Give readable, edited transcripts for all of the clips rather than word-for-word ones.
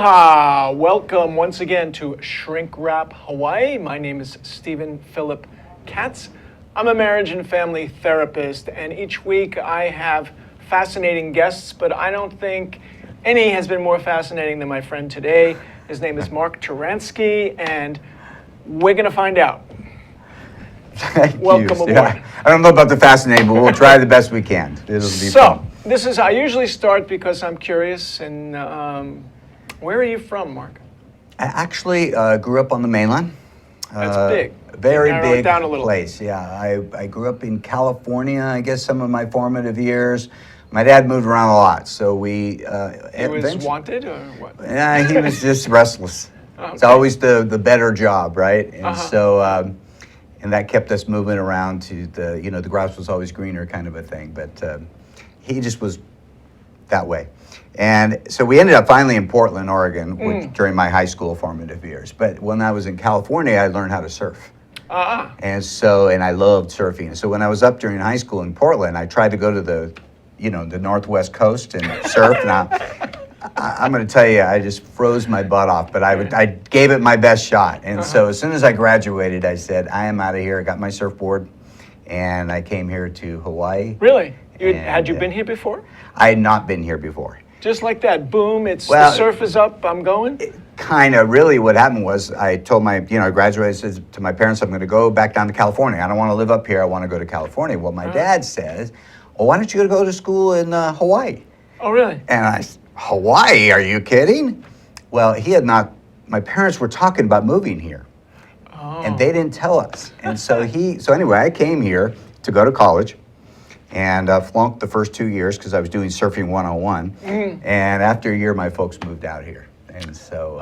Aloha! Welcome once again to Shrink Wrap Hawaii. My name is Stephen Philip Katz. I'm a marriage and family therapist, and each week I have fascinating guests, but I don't think any has been more fascinating than my friend today. His name is Mark Turansky, and we're going to find out. Welcome aboard. Yeah. I don't know about the fascinating, but we'll try the best we can. It'll be fun. This is, I usually start because I'm curious, and where are you from, Mark? I actually grew up on the mainland. That's big. Very Narrow it big down a little. place, yeah. I grew up in California, I guess some of my formative years. My dad moved around a lot, so we... He was wanted, or what? Yeah, he was just restless. Okay. It's always the better job, right? And so... and that kept us moving around to the grass was always greener kind of a thing. But he just was that way. And so we ended up finally in Portland, Oregon, during my high school formative years. But when I was in California, I learned how to surf. And I loved surfing. So when I was up during high school in Portland, I tried to go to the Northwest coast and surf. Now, I'm going to tell you, I just froze my butt off, but I gave it my best shot. And so as soon as I graduated, I said, I am out of here. I got my surfboard, and I came here to Hawaii. Really? Had you been here before? I had not been here before. Just like that, boom, the surf is up, I'm going? Kind of. Really what happened was I told I graduated, said to my parents, I'm going to go back down to California. I don't want to live up here. I want to go to California. Well, my dad says, well, why don't you go to school in Hawaii? Oh, really? And I said, Hawaii, are you kidding? Well, my parents were talking about moving here. And they didn't tell us. And so anyway, I came here to go to college and flunked the first 2 years because I was doing surfing 101. And after a year, my folks moved out here. And so,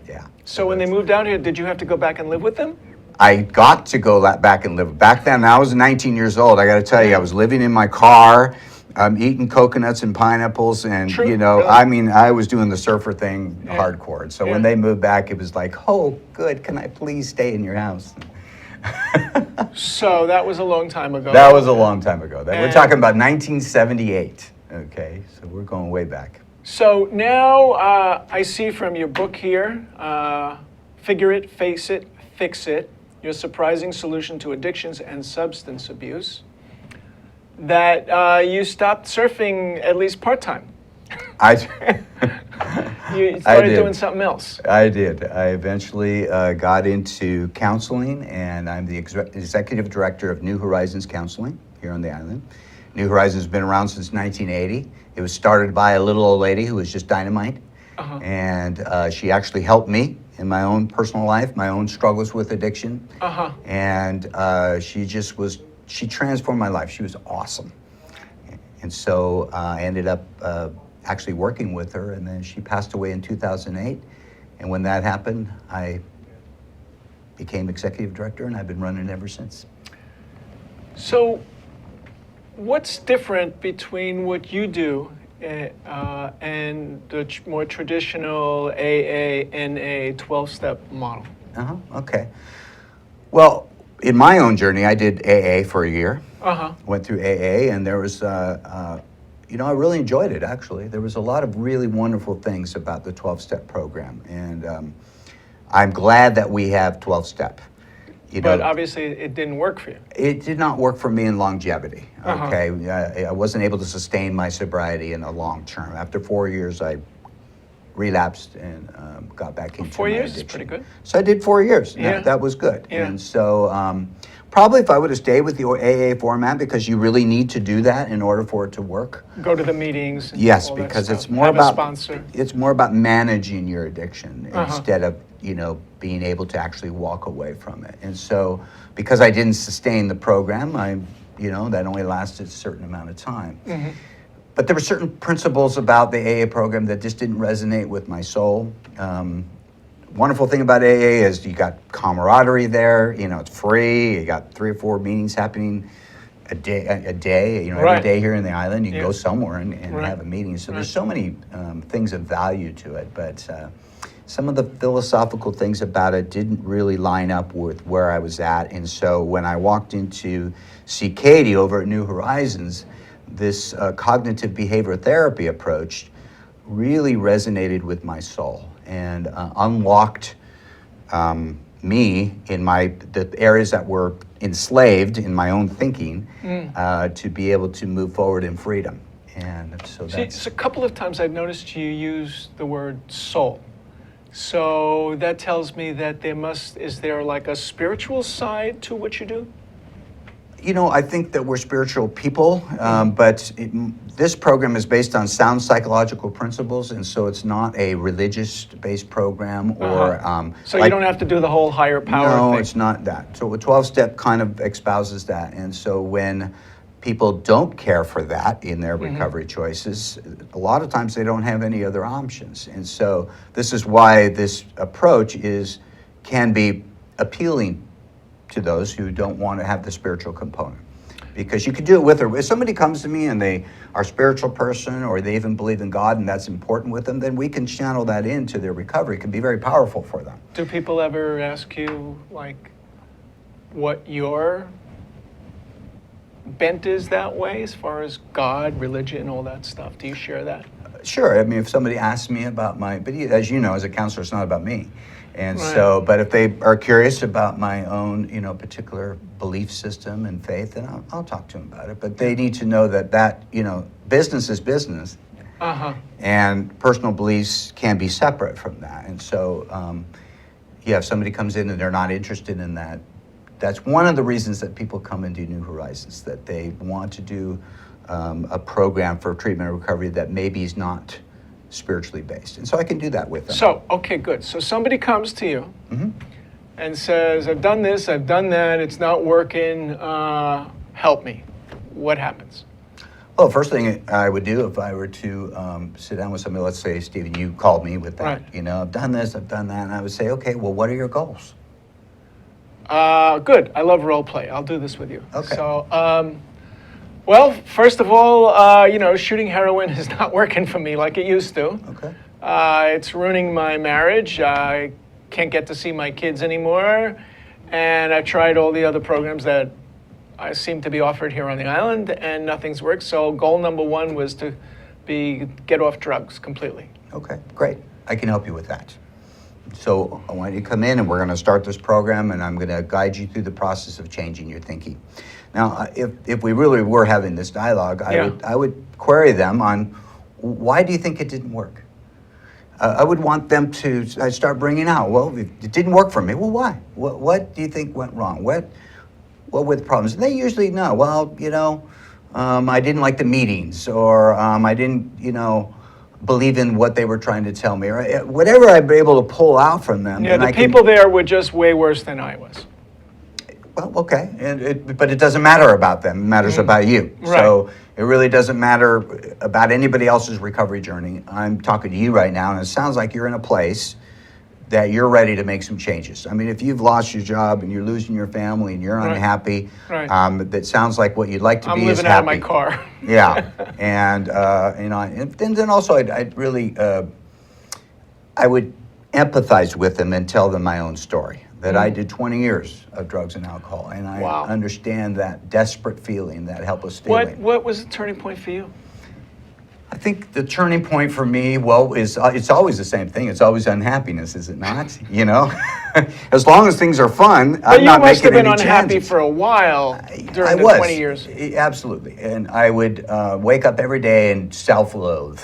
yeah. So when they moved out here, did you have to go back and live with them? I got to go back and live. Back then, I was 19 years old. I got to tell you, I was living in my car. I'm eating coconuts and pineapples, and really? I mean, I was doing the surfer thing hardcore. So when they moved back, it was like, oh, good. Can I please stay in your house? So that was a long time ago. That was a long time ago. We're talking about 1978. Okay, so we're going way back. So now I see from your book here, Figure It, Face It, Fix It, Your Surprising Solution to Addictions and Substance Abuse, that you stopped surfing at least part-time. You started doing something else. I did. I eventually got into counseling, and I'm the executive director of New Horizons Counseling here on the island. New Horizons has been around since 1980. It was started by a little old lady who was just dynamite, and she actually helped me in my own personal life, my own struggles with addiction, and she transformed my life. She was awesome. And so I ended up actually working with her, and then she passed away in 2008. And when that happened, I became executive director, and I've been running ever since. So what's different between what you do and the more traditional AA, NA, 12-step model? Okay. Well, in my own journey, I did AA for a year. Went through AA, and there was, I really enjoyed it, actually. There was a lot of really wonderful things about the 12-step program, and I'm glad that we have 12-step. But obviously, it didn't work for you. It did not work for me in longevity, okay? I wasn't able to sustain my sobriety in the long term. After 4 years, I relapsed and got back into 4 years addiction. Is pretty good. So I did 4 years. Yeah. That was good. Yeah. And so probably if I would have stayed with the AA format, because you really need to do that in order for it to work. Go to the meetings. And yes, all that because stuff. it's more Have about a sponsor. It's more about managing your addiction instead of being able to actually walk away from it. And so because I didn't sustain the program, that only lasted a certain amount of time. But there were certain principles about the AA program that just didn't resonate with my soul. Wonderful thing about AA is you got camaraderie there. It's free. You got 3 or 4 meetings happening a day. Every day here in the island. You can go somewhere and have a meeting. So there's so many things of value to it. But some of the philosophical things about it didn't really line up with where I was at. And so when I walked into see Katie over at New Horizons, this cognitive behavioral therapy approach really resonated with my soul. and unlocked me in the areas that were enslaved in my own thinking to be able to move forward in freedom. And so that's a couple of times I've noticed you use the word soul. So that tells me that is there like a spiritual side to what you do? You know, I think that we're spiritual people, but this program is based on sound psychological principles, and so it's not a religious-based program or... So you don't have to do the whole higher power thing? No, it's not that. So a 12-step kind of espouses that, and so when people don't care for that in their recovery choices, a lot of times they don't have any other options. And so this is why this approach can be appealing to those who don't want to have the spiritual component. Because you can do it with her. If somebody comes to me and they are a spiritual person or they even believe in God and that's important with them, then we can channel that into their recovery. It can be very powerful for them. Do people ever ask you, like, what your bent is that way as far as God, religion, all that stuff? Do you share that? Sure. I mean, if somebody asks me about but as you know, as a counselor, it's not about me. And right. So, but if they are curious about my own, particular belief system and faith, then I'll talk to them about it. But they need to know that business is business, and personal beliefs can be separate from that. And so, if somebody comes in and they're not interested in that, that's one of the reasons that people come and do New Horizons, that they want to do a program for treatment and recovery that maybe is not spiritually based. And so I can do that with them. So, okay, good. So somebody comes to you and says, I've done this, I've done that, it's not working, help me. What happens? Well, first thing I would do if I were to sit down with somebody, let's say, Stephen, you called me with that. Right. I've done this, I've done that, and I would say, okay, well, what are your goals? Good. I love role play. I'll do this with you. Okay. So, well, first of all, shooting heroin is not working for me like it used to. Okay. It's ruining my marriage. I can't get to see my kids anymore. And I've tried all the other programs that seem to be offered here on the island, and nothing's worked. So goal number one was to get off drugs completely. Okay, great. I can help you with that. So I want you to come in, and we're going to start this program, and I'm going to guide you through the process of changing your thinking. Now, if we really were having this dialogue, I would query them on why do you think it didn't work? I would want them to start bringing out, well, it didn't work for me. Well, why? What do you think went wrong? What were the problems? And they usually know, well, I didn't like the meetings, or I didn't, believe in what they were trying to tell me, or whatever I'd be able to pull out from them. Yeah, the people there were just way worse than I was. Well, okay, but it doesn't matter about them. It matters about you. Right. So it really doesn't matter about anybody else's recovery journey. I'm talking to you right now, and it sounds like you're in a place that you're ready to make some changes. I mean, if you've lost your job and you're losing your family and you're unhappy, that sounds like what you'd like to be is happy. I'm living out of my car. Yeah, and and then also I'd really I would empathize with them and tell them my own story. That I did 20 years of drugs and alcohol, and I understand that desperate feeling, that helpless feeling. What was the turning point for you? I think the turning point for me, is it's always the same thing. It's always unhappiness, is it not? As long as things are fun, I'm not making any changes. But you must have been unhappy for a while during the 20 years. Absolutely, and I would wake up every day and self-loathe.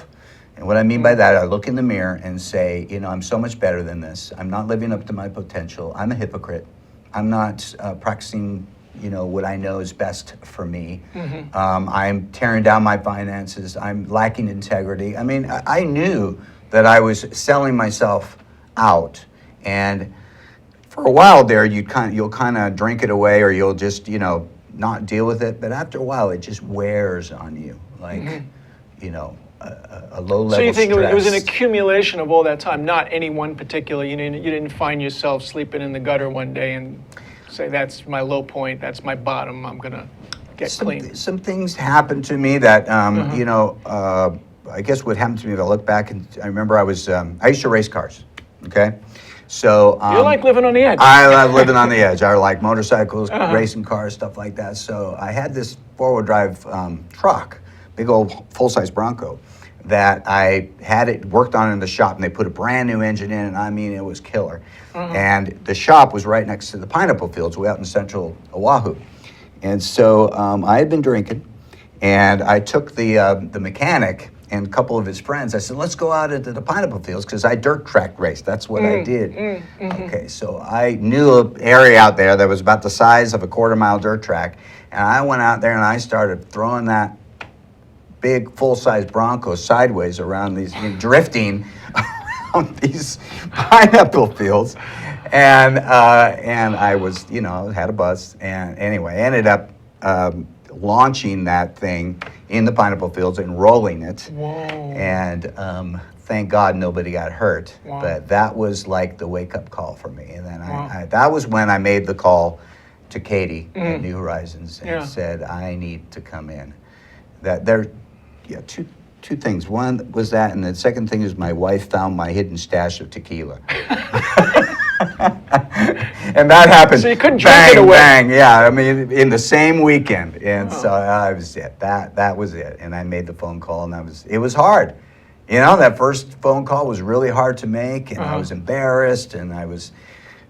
And what I mean by that, I look in the mirror and say, I'm so much better than this. I'm not living up to my potential. I'm a hypocrite. I'm not practicing, what I know is best for me. I'm tearing down my finances. I'm lacking integrity. I mean, I knew that I was selling myself out. And for a while there, you'll kind of drink it away, or you'll just, not deal with it. But after a while, it just wears on you, like, a low level. So you think stress. it was an accumulation of all that time, not any one particular. You didn't find yourself sleeping in the gutter one day and say, "That's my low point. That's my bottom. I'm gonna get clean." Some things happened to me that I guess what happened to me. If I look back, and I remember I used to race cars. Okay. So you like living on the edge. I love living on the edge. I like motorcycles, racing cars, stuff like that. So I had this four-wheel drive truck, big old full-size Bronco. that I had it worked on in the shop, and they put a brand new engine in, and I mean, it was killer. And the shop was right next to the pineapple fields way out in central Oahu. And so I had been drinking, and I took the mechanic and a couple of his friends. I said, let's go out into the pineapple fields, because I dirt track raced. That's what I did. Okay, so I knew an area out there that was about the size of a quarter-mile dirt track, and I went out there and I started throwing that big full-size Bronco sideways around these, drifting around these pineapple fields, and I was, had a buzz, and anyway, I ended up launching that thing in the pineapple fields and rolling it. Whoa. And thank God nobody got hurt. Wow. But that was like the wake-up call for me. And then that was when I made the call to Katie at New Horizons and said, I need to come in. Two things. One was that, and the second thing is my wife found my hidden stash of tequila. And that happened. So you couldn't bang, drink it away. Bang, yeah. I mean, in the same weekend, and so that was it. That was it. And I made the phone call, and it was hard. That first phone call was really hard to make, and I was embarrassed, and I was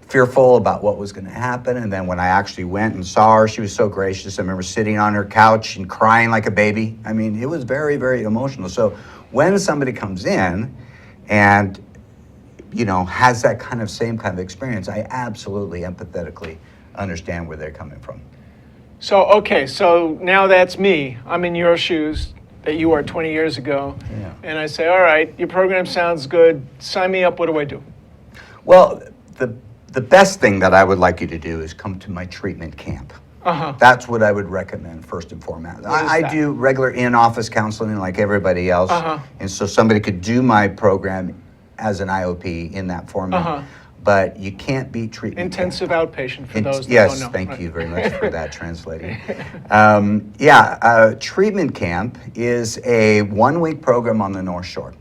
fearful about what was going to happen. And then when I actually went and saw her, she was so gracious. I remember sitting on her couch and crying like a baby. I mean, it was very, very emotional. So when somebody comes in and has that same kind of experience, I absolutely empathetically understand where they're coming from. So, okay, so now that's me. I'm in your shoes that you were 20 years ago. Yeah. And I say, all right, your program sounds good. Sign me up. What do I do? Well, the best thing that I would like you to do is come to my treatment camp. That's what I would recommend first and foremost. I do regular in-office counseling like everybody else. And so somebody could do my program as an IOP in that format. But you can't beat treatment Intensive camp. outpatient for those that Yes, don't know. thank you very much for that translating. Treatment camp is a one-week program on the North Shore.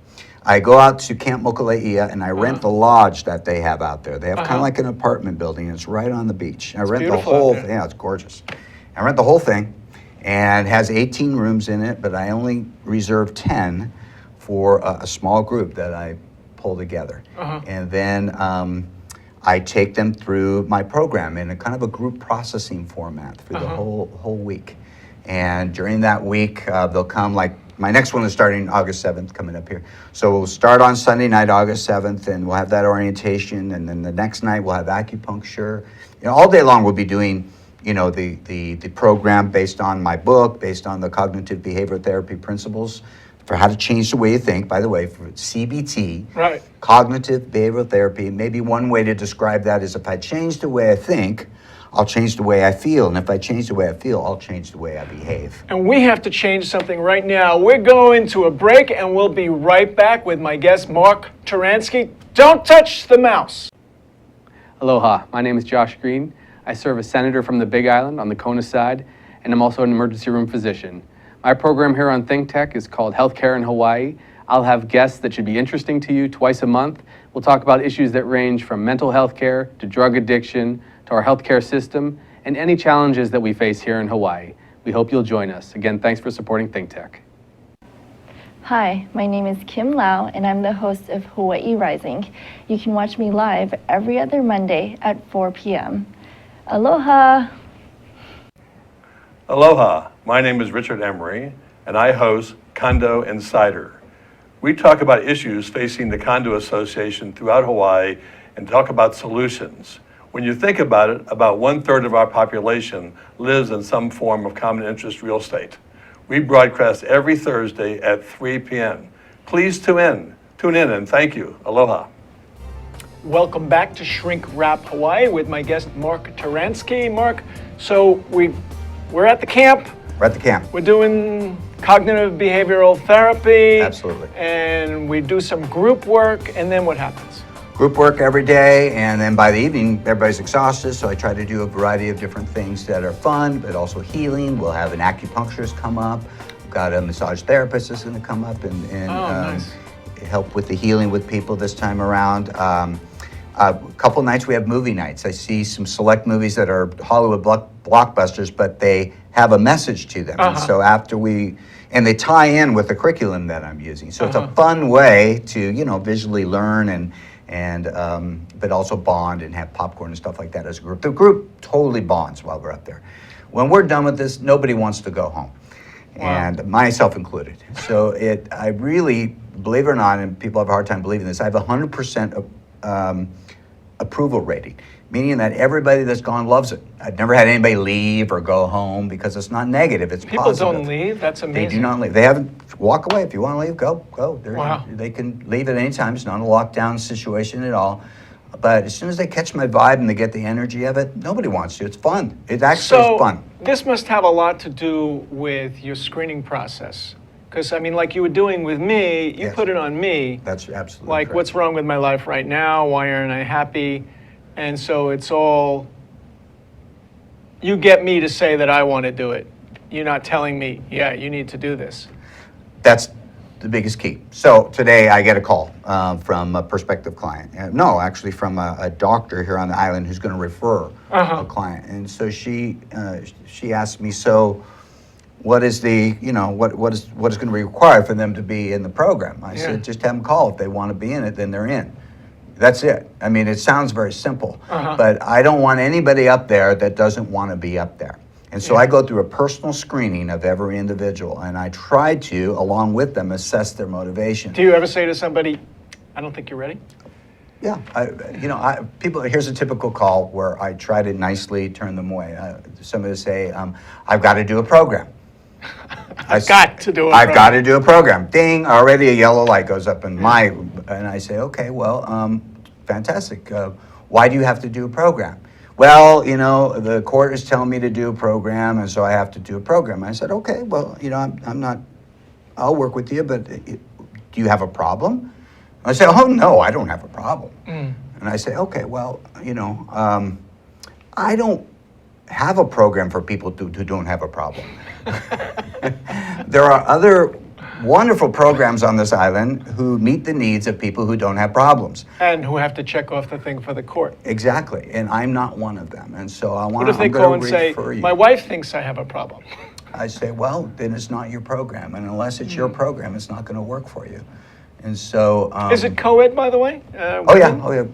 I go out to Camp Mokuleia and I rent the lodge that they have out there. They have kind of like an apartment building. It's right on the beach. I rent the whole thing. Yeah, it's gorgeous. I rent the whole thing, and it has 18 rooms in it, but I only reserve 10 for a small group that I pull together. And then I take them through my program in a kind of a group processing format through the whole week. And during that week, they'll come my next one is starting August 7th, coming up here. So we'll start on Sunday night, August 7th, and we'll have that orientation. And then the next night we'll have acupuncture. All day long we'll be doing, the program based on my book, based on the cognitive behavioral therapy principles for how to change the way you think. By the way, for CBT, Right. cognitive behavioral therapy, maybe one way to describe that is if I change the way I think, I'll change the way I feel. And if I change the way I feel, I'll change the way I behave. And we have to change something right now. We're going to a break, and we'll be right back with my guest, Mark Turansky. Don't touch the mouse. Aloha, my name is Josh Green. I serve as senator from the Big Island on the Kona side, and I'm also an emergency room physician. My program here on Think Tech is called Healthcare in Hawaii. I'll have guests that should be interesting to you twice a month. We'll talk about issues that range from mental health care to drug addiction to our healthcare system and any challenges that we face here in Hawaii. We hope you'll join us. Again, thanks for supporting Think Tech. Hi, my name is Kim Lau, and I'm the host of Hawaii Rising. You can watch me live every other Monday at 4 p.m. Aloha! Aloha, my name is Richard Emery, and I host Condo Insider. We talk about issues facing the condo association throughout Hawaii and talk about solutions. When you think about it, about 1/3 of our population lives in some form of common interest real estate. We broadcast every Thursday at 3 p.m. Please tune in and thank you. Aloha. Welcome back to Shrink Wrap Hawaii with my guest, Mark Turansky. Mark, so we're at the camp. We're at the camp. We're doing cognitive behavioral therapy. Absolutely. And we do some group work, and then what happens? Group work every day, and then by the evening, everybody's exhausted, so I try to do a variety of different things that are fun, but also healing. We'll have an acupuncturist come up. We've got a massage therapist that's going to come up and nice. help with the healing with people this time around. A couple nights we have movie nights. I see some select movies that are Hollywood blockbusters, but they have a message to them. And so and they tie in with the curriculum that I'm using. So it's a fun way to, visually learn but also bond and have popcorn and stuff like that as a group. The group totally bonds while we're up there. When we're done with this, nobody wants to go home. Wow. And myself included. So I really, believe it or not, and people have a hard time believing this, I have 100% approval rating, meaning that everybody that's gone loves it. I've never had anybody leave or go home because it's not negative, it's People positive. don't leave? That's amazing. They do not leave. They haven't, walk away. If you want to leave, go. Wow. They can leave at any time. It's not a lockdown situation at all. But as soon as they catch my vibe and they get the energy of it, nobody wants to. It's fun. It actually is fun. This must have a lot to do with your screening process. Because, like you were doing with me, you Yes. put it on me. That's absolutely Like, correct. what's wrong with my life right now? Why aren't I happy? And so it's all, you get me to say that I want to do it. You're not telling me, yeah, you need to do this. That's the biggest key. So today I get a call from a prospective client. No, actually from a doctor here on the island who's going to refer a client. And so she asked me, so what is the, what is going to be required for them to be in the program? I said, just have them call. If they want to be in it, then they're in. That's it. It sounds very simple, but I don't want anybody up there that doesn't want to be up there. And so I go through a personal screening of every individual, and I try to, along with them, assess their motivation. Do you ever say to somebody, I don't think you're ready? Yeah, people. Here's a typical call where I try to nicely turn them away. Somebody will say, "I've got to do a program." I've got to do a program. I've got to do a program. Ding! Already a yellow light goes up in my, and I say, "Okay, well, fantastic. Why do you have to do a program?" Well, the court is telling me to do a program, and so I have to do a program. I said, okay, well, I'm not, I'll work with you, but do you have a problem? I said, oh, no, I don't have a problem. And I say, okay, well, I don't have a program for people who don't have a problem. There are other wonderful programs on this island who meet the needs of people who don't have problems. And who have to check off the thing for the court. Exactly, and I'm not one of them. And so What if they call and say, my wife thinks I have a problem? I say, well, then it's not your program, and unless it's your program, it's not going to work for you. And so... is it co-ed, by the way? Oh yeah.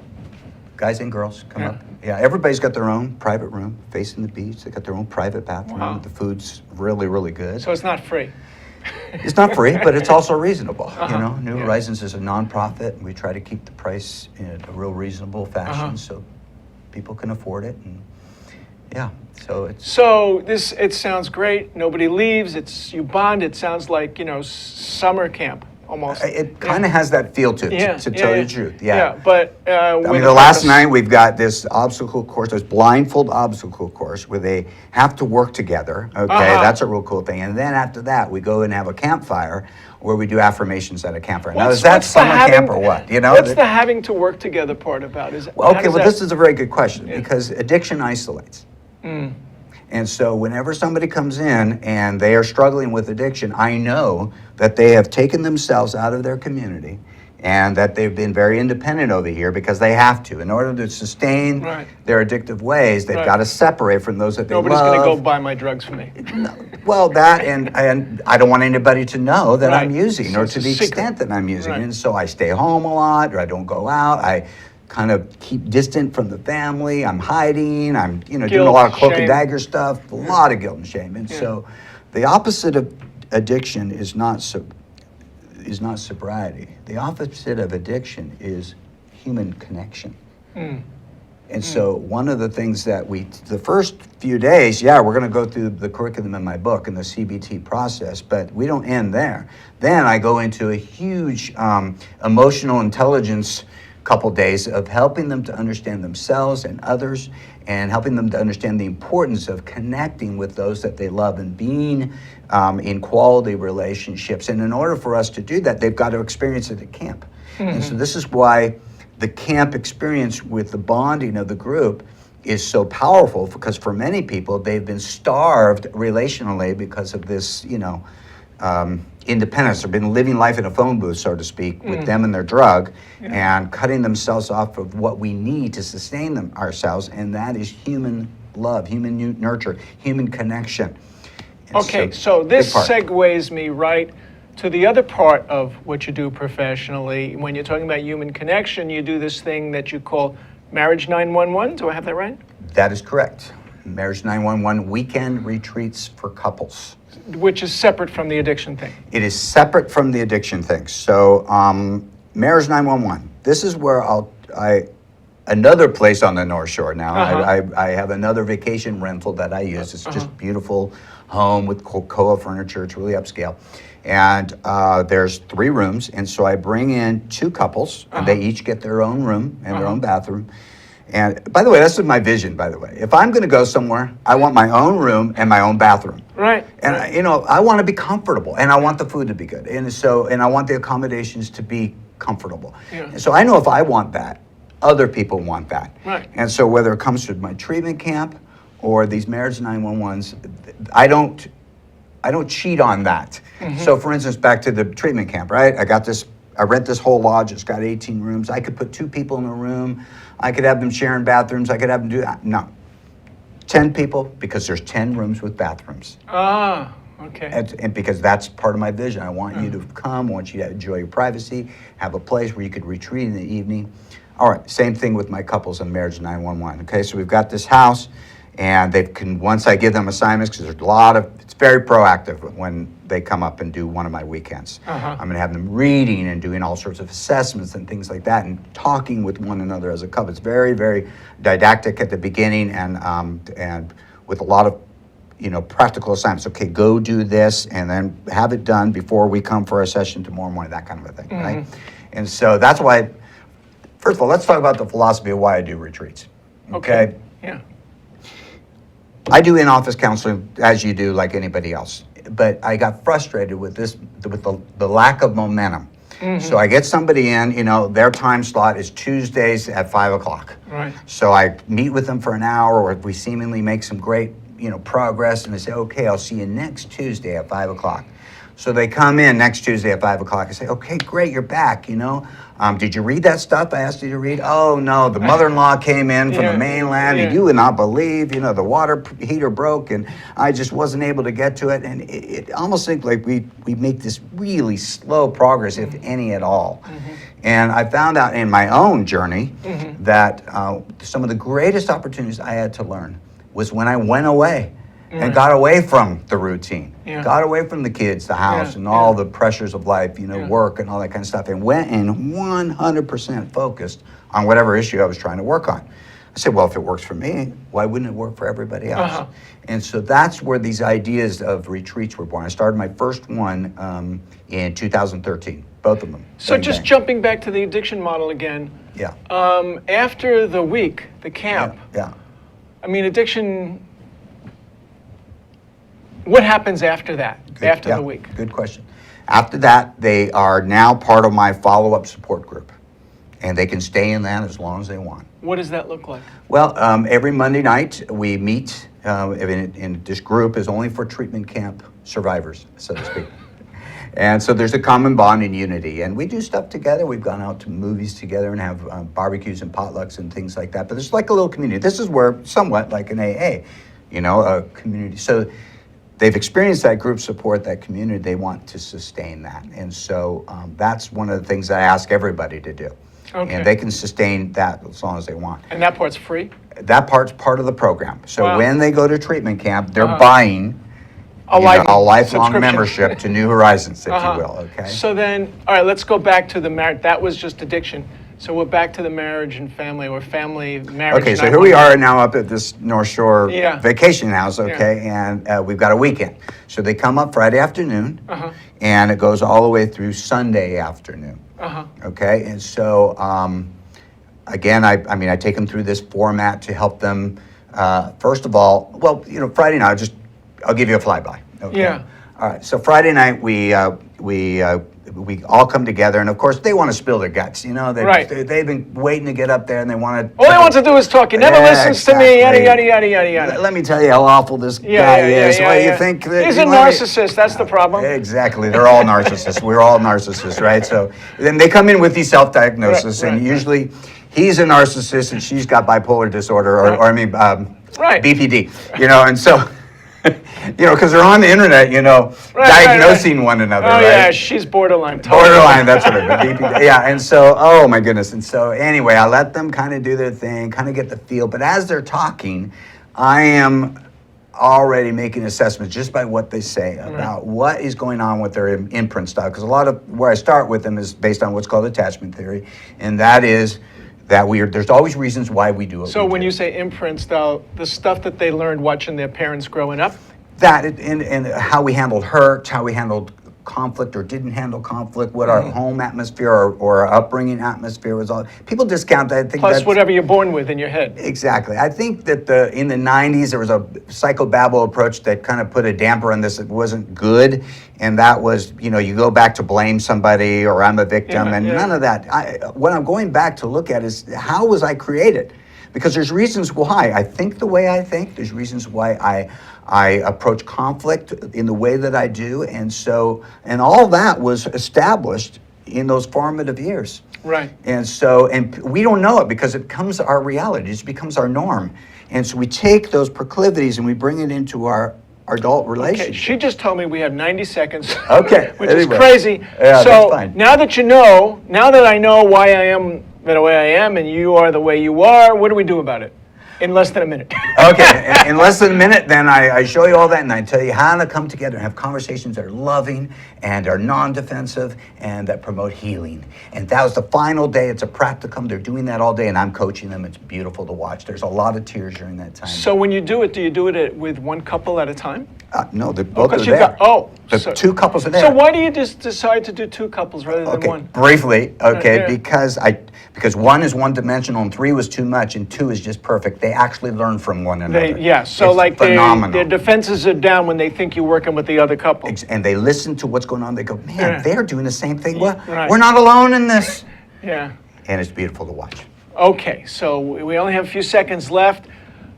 Guys and girls come up. Yeah, everybody's got their own private room facing the beach. They got their own private bathroom. Wow. The food's really, really good. So it's not free? It's not free, but it's also reasonable. New Horizons is a nonprofit, and we try to keep the price in a real reasonable fashion so people can afford it. And so it's... So it sounds great. Nobody leaves. You bond. It sounds like, summer camp almost. It kind of has that feel to it, to tell you the truth. Yeah. But the last night we've got this obstacle course, this blindfold obstacle course where they have to work together. Okay, that's a real cool thing. And then after that, we go and have a campfire where we do affirmations at a campfire. Now, is that summer camp or what? What's the having to work together part about? This is a very good question because addiction isolates. And so whenever somebody comes in and they are struggling with addiction, I know that they have taken themselves out of their community and that they've been very independent over here because they have to. In order to sustain their addictive ways, they've got to separate from those that they Nobody's love. Nobody's going to go buy my drugs for me. Well, that and I don't want anybody to know that I'm using or to the secret. extent that I'm using. And so I stay home a lot or I don't go out. I kind of keep distant from the family. I'm hiding. I'm doing a lot of cloak and dagger stuff. A lot of guilt and shame. And so the opposite of addiction is not sobriety. The opposite of addiction is human connection. And so one of the things that the first few days, we're going to go through the curriculum in my book and the CBT process, but we don't end there. Then I go into a huge emotional intelligence couple days of helping them to understand themselves and others and helping them to understand the importance of connecting with those that they love and being in quality relationships. And in order for us to do that, they've got to experience it at camp. And so this is why the camp experience with the bonding of the group is so powerful, because for many people, they've been starved relationally because of this, independence. They've been living life in a phone booth, so to speak, with them and their drug, and cutting themselves off of what we need to sustain them ourselves, and that is human love, human nurture, human connection. And Okay, so this big part. segues me right to the other part of what you do professionally. When you're talking about human connection, you do this thing that you call Marriage 911. Do I have that right? That is correct. Marriage 911 weekend retreats for couples. Which is separate from the addiction thing. It is separate from the addiction thing. So, Marriage 911. This is where another place on the North Shore now. I have another vacation rental that I use. It's just beautiful home with Koa furniture. It's really upscale. And there's 3 rooms. And so I bring in 2 couples, and they each get their own room and their own bathroom. And by the way, that's my vision, by the way. If I'm going to go somewhere, I want my own room and my own bathroom. Right. And I want to be comfortable, and I want the food to be good. And I want the accommodations to be comfortable. Yeah. And so I know if I want that, other people want that. Right. And so whether it comes to my treatment camp or these Marriage 911s, I don't cheat on that. So for instance, back to the treatment camp, right? I rent this whole lodge. It's got 18 rooms. I could put 2 people in a room. I could have them sharing bathrooms. I could have them do that. No. 10 people, because there's 10 rooms with bathrooms. Ah, okay. And because that's part of my vision. I want you to come. I want you to enjoy your privacy, have a place where you could retreat in the evening. All right, same thing with my couples on Marriage 911. Okay, so we've got this house, and once I give them assignments, because it's very proactive when they come up and do one of my weekends. I'm going to have them reading and doing all sorts of assessments and things like that, and talking with one another as a couple. It's very, very didactic at the beginning, and with a lot of practical assignments. Okay, go do this, and then have it done before we come for our session tomorrow morning. That kind of a thing, right? And so that's why. First of all, let's talk about the philosophy of why I do retreats. Okay. Yeah. I do in-office counseling as you do, like anybody else. But I got frustrated with the lack of momentum. So I get somebody in, their time slot is Tuesdays at 5 o'clock. Right. So I meet with them for an hour, or we seemingly make some great, progress, and they say, okay, I'll see you next Tuesday at 5 o'clock. So they come in next Tuesday at 5 o'clock. I say, okay, great, you're back, Did you read that stuff I asked you to read? Oh, no, the mother-in-law came in from the mainland, and you would not believe, the water heater broke, and I just wasn't able to get to it. And it almost seemed like we make this really slow progress, if any at all. And I found out in my own journey that some of the greatest opportunities I had to learn was when I went away. And got away from the routine, got away from the kids, the house, and all the pressures of life, work and all that kind of stuff, and went and 100% focused on whatever issue I was trying to work on. I said, well, if it works for me, why wouldn't it work for everybody else? And so that's where these ideas of retreats were born. I started my first one in 2013, both of them. So just jumping back to the addiction model again. Yeah. After the week, the camp. Yeah. I mean, addiction. What happens after that? After the week? Good question. After that, they are now part of my follow-up support group, and they can stay in that as long as they want. What does that look like? Well, every Monday night we meet, and this group is only for treatment camp survivors, so to speak. And so there's a common bond and unity, and we do stuff together. We've gone out to movies together and have barbecues and potlucks and things like that. But there's like a little community. This is where somewhat like an AA, a community. So they've experienced that group support, that community. They want to sustain that. And so that's one of the things that I ask everybody to do. Okay. And they can sustain that as long as they want. And that part's free? That part's part of the program. So when they go to treatment camp, they're buying a lifelong membership to New Horizons, if you will. Okay. So then, all right, let's go back to the marriage. That was just addiction. So we're back to the marriage and family, or family marriage. Okay, so here we are now up at this North Shore vacation house, and we've got a weekend. So they come up Friday afternoon, and it goes all the way through Sunday afternoon. Okay, and so again, I take them through this format to help them. First of all, Friday night, I'll give you a flyby. Okay. Yeah. All right. So Friday night we we all come together, and of course they want to spill their guts. You know, Right. they've been waiting to get up there, and they want to. All he wants to do is talk. He never listens to me. Yada yada yada yada yada. Let me tell you how awful this guy is. Yeah, What do yeah. you think? He's a narcissist. That's the problem. Exactly. They're all narcissists. We're all narcissists, right? So then they come in with these self-diagnosis, and usually he's a narcissist and she's got bipolar disorder, or I mean, BPD. You know, and so. You know, because they're on the internet, you know, diagnosing one another. Oh right? yeah, she's borderline. Totally. Borderline, that's what it is. Yeah, and so, oh my goodness. And so, anyway, I let them kind of do their thing, kind of get the feel. But as they're talking, I am already making assessments just by what they say about what is going on with their imprint style. Because a lot of where I start with them is based on what's called attachment theory, and that is that there's always reasons why we do what we do. So when you say imprint style, the stuff that they learned watching their parents growing up? That and how we handled hurt, how we handled conflict or didn't handle conflict, what our home atmosphere or our upbringing atmosphere was all. People discount that. I think Plus that's, whatever you're born with in your head. Exactly. I think that in the 90s there was a psychobabble approach that kind of put a damper on this. It wasn't good, and that was, you know, you go back to blame somebody or I'm a victim, none of that. What I'm going back to look at is how was I created? Because there's reasons why I think the way I think. There's reasons why I approach conflict in the way that I do, and all that was established in those formative years. Right. And so, and we don't know it because it becomes our reality. It becomes our norm. And so we take those proclivities and we bring it into our adult relationship. Okay, she just told me we have 90 seconds. Okay. Which is Anyway. crazy. Yeah, so that's fine. now that I know why I am the way I am and you are the way you are, what do we do about it? In less than a minute. Okay, in less than a minute, then I show you all that, and I tell you how to come together and have conversations that are loving and are non-defensive and that promote healing. And that was the final day. It's a practicum. They're doing that all day, and I'm coaching them. It's beautiful to watch. There's a lot of tears during that time. So when you do you do it with one couple at a time? No, the both are 'cause you've there. so- two couples are there. So why do you just decide to do two couples rather than Okay, one? briefly, yeah. because one is one-dimensional and three was too much and two is just perfect. They actually learn from one another. So It's like phenomenal. their defenses are down when they think you're working with the other couple. And they listen to what's going on. They go, man, Yeah. they're doing the same thing. Well, right. we're not alone in this. Yeah. And it's beautiful to watch. Okay, so we only have a few seconds left.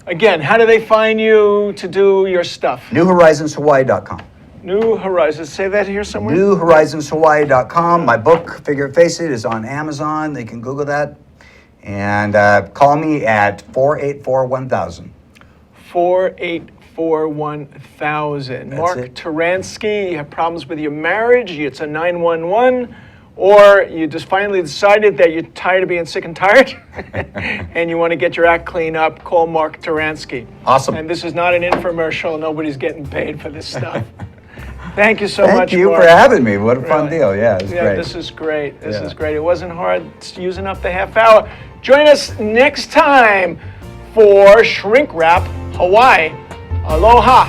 Again, how do they find you to do your stuff? NewHorizonsHawaii.com. New Horizons. Say that here somewhere. NewHorizonsHawaii.com. My book, Figure It, Face It, is on Amazon. They can Google that. And call me at 484-1000. 484-1000. That's Mark it. Turansky, you have problems with your marriage, it's a 911, or you just finally decided that you're tired of being sick and tired and you want to get your act cleaned up, call Mark Turansky. Awesome. And this is not an infomercial. Nobody's getting paid for this stuff. Thank you so much, Thank you Mark. for having me. What a fun Really. deal. Yeah, it was great. This is great. This Yeah. is great. It wasn't hard using up the half hour. Join us next time for Shrink Wrap Hawaii. Aloha.